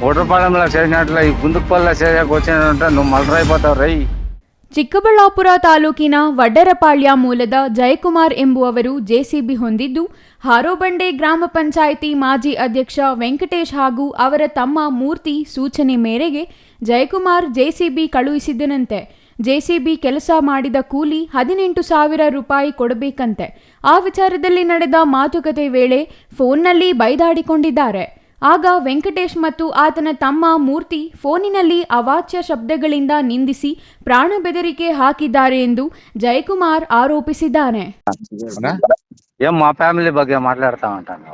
ఒడ్రపాలెంలో చేసినట్ల ఈ గుందుకుపల్లిలో చేసాక వచ్చినట్టు నువ్వు మలరైపోతావు రై. ಚಿಕ್ಕಬಳ್ಳಾಪುರ ತಾಲೂಕಿನ ವಡ್ಡರಪಾಳ್ಯ ಮೂಲದ ಜಯಕುಮಾರ್ ಎಂಬುವವರು ಜೆಸಿಬಿ ಹೊಂದಿದ್ದು, ಹಾರೋಬಂಡೆ ಗ್ರಾಮ ಪಂಚಾಯಿತಿ ಮಾಜಿ ಅಧ್ಯಕ್ಷ ವೆಂಕಟೇಶ್ ಹಾಗೂ ಅವರ ತಮ್ಮ ಮೂರ್ತಿ ಸೂಚನೆ ಮೇರೆಗೆ ಜಯಕುಮಾರ್ ಜೆಸಿಬಿ ಕಳುಹಿಸಿದ್ದನಂತೆ. ಜೆಸಿಬಿ ಕೆಲಸ ಮಾಡಿದ ಕೂಲಿ 18,000 ರೂಪಾಯಿ ಕೊಡಬೇಕಂತೆ. ಆ ವಿಚಾರದಲ್ಲಿ ನಡೆದ ಮಾತುಕತೆ ವೇಳೆ ಫೋನ್ನಲ್ಲಿ ಬೈದಾಡಿಕೊಂಡಿದ್ದಾರೆ. ಆಗ ವೆಂಕಟೇಶ್ ಮತ್ತು ಆತನ ತಮ್ಮ ಮೂರ್ತಿ ಫೋನಿನಲ್ಲಿ ಅವಾಚ್ಯ ಶಬ್ದಗಳಿಂದ ನಿಂದಿಸಿ ಪ್ರಾಣ ಬೆದರಿಕೆ ಹಾಕಿದ್ದಾರೆ ಎಂದು ಜಯಕುಮಾರ್ ಆರೋಪಿಸಿದ್ದಾನೆ. ఏం మా ఫ్యామిలీ ಬಗ್ಗೆ మాట్లాడుతా ఉంటాను.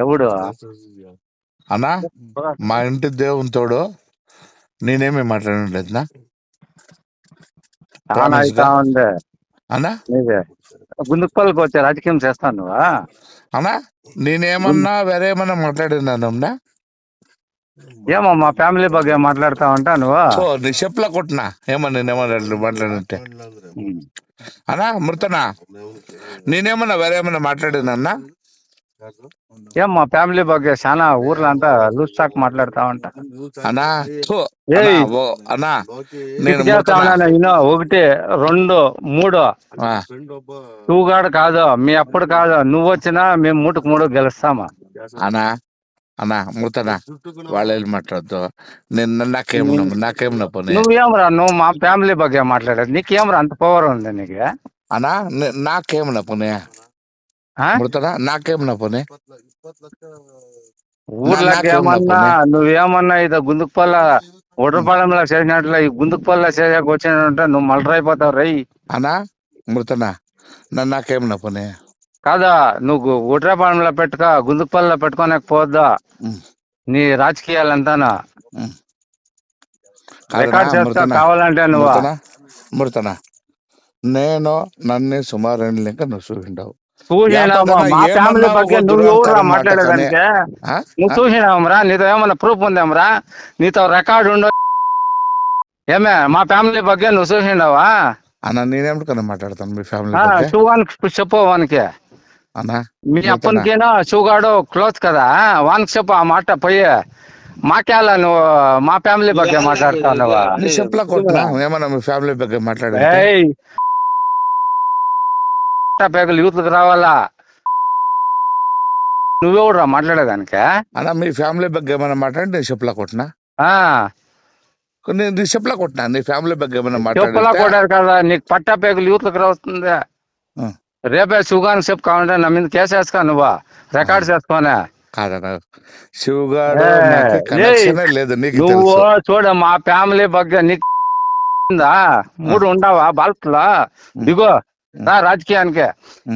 ఎవడు అన్నా మా ఇంటి దేవుని తోడు నేనేమి మాట్లాడలేదునా అన్నా. గుందుకుపల్లికి వచ్చే రాజకీయం చేస్తాను నువ్వా అన్నా? నేనేమన్నా వేరేమన్నా మాట్లాడినా? ఏమో మా ఫ్యామిలీ ಬಗ್ಗೆ మాట్లాడుతా ఉంటా నువ్వు. నీ చెప్పులా కొట్టినా ఏమన్నా నేనేమన్నా మాట్లాడితే అన్నా మృతనా? నేనేమన్నా వేరేమన్నా మాట్లాడినా? ఏం మా ఫ్యామిలీ ಬಗ್ಗೆ చాలా ఊర్లో అంతా లూజ్ టాక్ మాట్లాడుతా ఉంటా అన్నా. ఒకటి 2 3 టూగాడు కాదు, మీ అప్పుడు కాదు, నువ్వు వచ్చినా మేము 3-3 గెలుస్తామా అన్నా? అన్నా మృతనా వాళ్ళు మాట్లాడద్దు. నేను నాకేమన్నా పని. నువ్వేమరా నువ్వు మా ఫ్యామిలీ ಬಗ್ಗೆ మాట్లాడేది? నీకేమరా అంత పవర్ ఉంది నీకు? అన్నా నాకేమన్నా పని మృతనా? నాకేమన్నా పని? ఊర్లోకి ఏమన్నా నువ్వేమన్నా ఇది గుందుకుపల్లి ఒడ్రపాలెంలో చేసినట్ల ఈ గుందుకుపల్లిలో చేసాక వచ్చినట్టు నువ్వు మలరైపోతావు రై. అన్నా మృతనా నాకేమన్నా పని కాదా? నువ్వు ఒడ్రపాలెంలో గుందుకుపల్లిలో పెట్టుకోలేకపోద్దా నీ రాజకీయాలంతానా? రికార్డ్ చేస్తా కావాలంటే నువ్వు. మృతనా నేను నన్ను సుమారు 2 లెక్క నువ్వు చూసిండావు. మా ఫ్యామిలీ ಬಗ್ಗೆ నువ్వు ఎవరురా మాట్లాడేదానికే? నువ్వు చూసినావరా? నీతో ఏమన్నా ప్రూఫ్ ఉందేమరా? నీతో రికార్డు ఉండవు ఏమే? మా ఫ్యామిలీ ಬಗ್ಗೆ నువ్వు చూసిండావా అన్న? నేనేమిటికన్నా మాట్లాడతాను మీ ఫ్యామిలీ చెప్పు వానికి. అన్నా మీ అప్పనికేనా షూగాడు క్లోజ్ కదా, వానికి చెప్పు ఆ మాట పోయి. మాకేలా నువ్వు మా ఫ్యామిలీ ಬಗ್ಗೆ మాట్లాడుతున్నావా? చెప్పులా కొట్టినా ఏమన్నా మీ ఫ్యామిలీ ಬಗ್ಗೆ మాట్లాడే పేగలు యూత్లకు రావాలా? నువ్వెవడురా మాట్లాడేదానికే? అన్నా మీ ఫ్యామిలీ ಬಗ್ಗೆ ఏమన్నా మాట్లాడి నేను చెప్పులా కొట్టినా? నీ చెప్పులా కొట్టినా నీ ఫ్యామిలీ ಬಗ್ಗೆ ఏమన్నా చెప్పులా కొట్టారు కదా, నీకు పట్టా పేగలు యూత్లకు రావుతుంది. రేపే శివగాని చెప్పు కావాలంటే నా మీద కేసు వేసుకో, నువ్వు రికార్డ్ చేసుకోనే కాదన్నా. శివగాడు లేదు నీకు. నువ్వు చూడ మా ఫ్యామిలీ ಬಗ್ಗೆ నీకు 3 ఉండవా బాల్కలో? దిగో రాజకీయానికి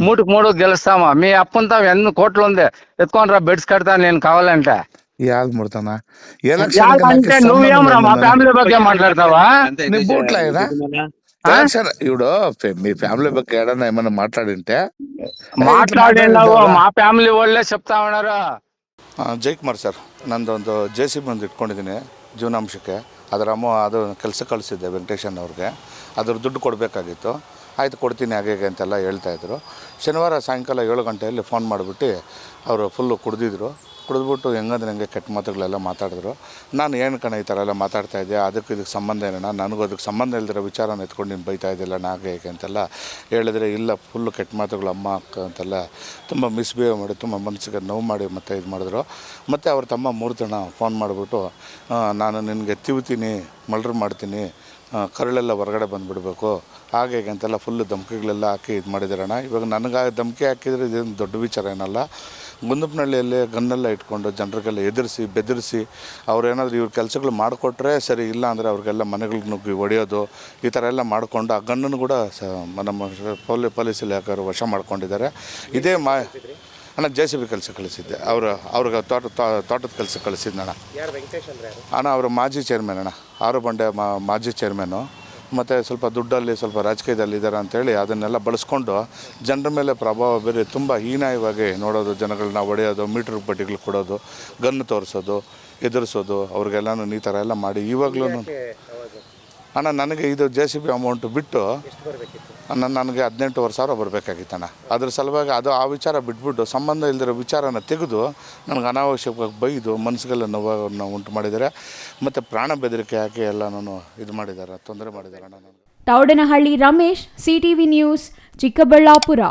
3-3 గెలుస్తామా? మీ అప్పంతా ఎన్ని కోట్లు ఉంది, ఎత్తుకొని రా బెడ్స్ కడతా నేను కావాలంటే. అంటే నువ్వేమరా మా ఫ్యామిలీ ಬಗ್ಗೆ మాట్లాడతావా? ఇప్పుడు మీ ఫ్యామిలీ ಬಗ್ಗೆ ఏడన్నా ఏమన్నా మాట్లాడింటే మాట్లాడినావు, మా ఫ్యామిలీ వాళ్ళే చెప్తా ఉన్నారు. ಜಯಕುಮಾರ್ ಸರ್, ನಂದೊಂದು JCB ಒಂದು ಇಟ್ಕೊಂಡಿದ್ದೀನಿ ಜೀವನಾಂಶಕ್ಕೆ. ಅದರ ಅದು ಕೆಲಸ ಕಳಿಸಿದ್ದೆ ವೆಂಕಟೇಶನ್ ಅವ್ರಿಗೆ. ಅದ್ರ ದುಡ್ಡು ಕೊಡಬೇಕಾಗಿತ್ತು. ಆಯಿತು ಕೊಡ್ತೀನಿ ಹಾಗೆ ಅಂತೆಲ್ಲ ಹೇಳ್ತಾಯಿದ್ರು. ಶನಿವಾರ ಸಾಯಂಕಾಲ 7 ಗಂಟೆಯಲ್ಲಿ ಫೋನ್ ಮಾಡಿಬಿಟ್ಟು ಅವರು ಫುಲ್ಲು ಕುಡಿದ್ಬಿಟ್ಟು ಹೆಂಗಂದ್ರೆ ನನಗೆ ಕೆಟ್ಟ ಮಾತುಗಳೆಲ್ಲ ಮಾತಾಡಿದ್ರು. ನಾನು ಏನು ಕಣ ಈ ಥರ ಎಲ್ಲ ಮಾತಾಡ್ತಾಯಿದ್ದೆ, ಇದಕ್ಕೆ ಸಂಬಂಧ ಏನಣ್ಣ, ನನಗೂ ಅದಕ್ಕೆ ಸಂಬಂಧ ಇಲ್ದಿರೋ ವಿಚಾರನ ಎತ್ಕೊಂಡು ನೀನು ಬೈತಾ ಇದ್ದಿಲ್ಲ ನಾಗೆ ಹೇಗೆ ಅಂತೆಲ್ಲ ಹೇಳಿದ್ರೆ, ಇಲ್ಲ ಫುಲ್ಲು ಕೆಟ್ಟ ಮಾತುಗಳು ಅಮ್ಮ ಅಕ್ಕ ಅಂತೆಲ್ಲ ತುಂಬ ಮಿಸ್ಬಿಹೇವ್ ಮಾಡಿ ತುಂಬ ಮನಸ್ಸಿಗೆ ನೋವು ಮಾಡಿ ಮತ್ತೆ ಇದು ಮಾಡಿದ್ರು. ಮತ್ತು ಅವ್ರ ತಮ್ಮ 3 ಜನ ಫೋನ್ ಮಾಡಿಬಿಟ್ಟು ನಾನು ನಿನಗೆ ತಿವ್ತೀನಿ, ಮರ್ಡರ್ ಮಾಡ್ತೀನಿ, ಕರುಳೆಲ್ಲ ಹೊರಗಡೆ ಬಂದುಬಿಡಬೇಕು ಹಾಗೆ ಹೇಗೆ ಅಂತೆಲ್ಲ ಫುಲ್ಲು ಧಮಕಿಗಳೆಲ್ಲ ಹಾಕಿ ಇದು ಮಾಡಿದಾರಣ್ಣ. ಇವಾಗ ನನಗೆ ಧಮಕಿ ಹಾಕಿದರೆ ಇದೇನು ದೊಡ್ಡ ವಿಚಾರ ಏನಲ್ಲ. ಗುಂದಪ್ಪನಹಳ್ಳಿಯಲ್ಲಿ ಗನ್ನೆಲ್ಲ ಇಟ್ಕೊಂಡು ಜನರಿಗೆಲ್ಲ ಎದುರಿಸಿ ಬೆದರಿಸಿ ಅವ್ರೇನಾದರೂ ಇವ್ರ ಕೆಲಸಗಳು ಮಾಡಿಕೊಟ್ರೆ ಸರಿ, ಇಲ್ಲ ಅಂದರೆ ಅವ್ರಿಗೆಲ್ಲ ಮನೆಗಳಿಗೆ ನುಗ್ಗಿ ಹೊಡೆಯೋದು ಈ ಥರ ಎಲ್ಲ ಮಾಡಿಕೊಂಡು ಆ ಗನ್ನನ್ನು ಕೂಡ ನಮ್ಮ ಪೊಲೀಸ್ ಇಲಾಖೆಯವರು ವಶ ಮಾಡ್ಕೊಂಡಿದ್ದಾರೆ. ಇದೇ ಅಣ್ಣ JCB ಕೆಲಸ ಕಳಿಸಿದ್ದೆ. ಅವ್ರಿಗೆ ತೋಟದ ಕೆಲಸ ಕಳಿಸಿದ್ನಣ್ಣ. ಅಣ್ಣ ಅವರು ಮಾಜಿ ಚೇರ್ಮನ್ ಅಣ್ಣ, ಹಾರೋಬಂಡೆ ಮಾಜಿ ಚೇರ್ಮನ್ನು. ಮತ್ತು ಸ್ವಲ್ಪ ದುಡ್ಡಲ್ಲಿ ಸ್ವಲ್ಪ ರಾಜಕೀಯದಲ್ಲಿ ಇದ್ದಾರೆ ಅಂಥೇಳಿ ಅದನ್ನೆಲ್ಲ ಬಳಸ್ಕೊಂಡು ಜನರ ಮೇಲೆ ಪ್ರಭಾವ ಬೀರಿ ತುಂಬ ಹೀನಾಯವಾಗಿ ನೋಡೋದು, ಜನಗಳನ್ನ ಹೊಡೆಯೋದು, ಮೀಟ್ರ್ ಪಟ್ಟಿಗಳು ಕೊಡೋದು, ಗನ್ ತೋರಿಸೋದು, ಎದುರಿಸೋದು, ಅವ್ರಿಗೆಲ್ಲನೂ ಈ ಥರ ಎಲ್ಲ ಮಾಡಿ ಇವಾಗಲೂ ಅಣ್ಣ ನನಗೆ ಇದು JCB ಅಮೌಂಟು ಬಿಟ್ಟು ನನಗೆ 18,500 ಬರಬೇಕಾಗಿತ್ತಣ್ಣ. ಅದ್ರ ಸಲುವಾಗಿ ಅದು ಆ ವಿಚಾರ ಬಿಟ್ಬಿಟ್ಟು ಸಂಬಂಧ ಇಲ್ದಿರೋ ವಿಚಾರನ ತೆಗೆದು ನನಗೆ ಅನಾವಶ್ಯಕವಾಗಿ ಬೈದು ಮನಸ್ಸಿಗೆಲ್ಲ ನೋವನ್ನು ಉಂಟು ಮಾಡಿದ್ದಾರೆ. ಮತ್ತು ಪ್ರಾಣ ಬೆದರಿಕೆ ಹಾಕಿ ಎಲ್ಲ ಇದು ಮಾಡಿದ್ದಾರೆ, ತೊಂದರೆ ಮಾಡಿದ್ದಾರೆ ಅಣ್ಣ. Thoudanahalli Ramesh, CTV news, Chikkaballapur.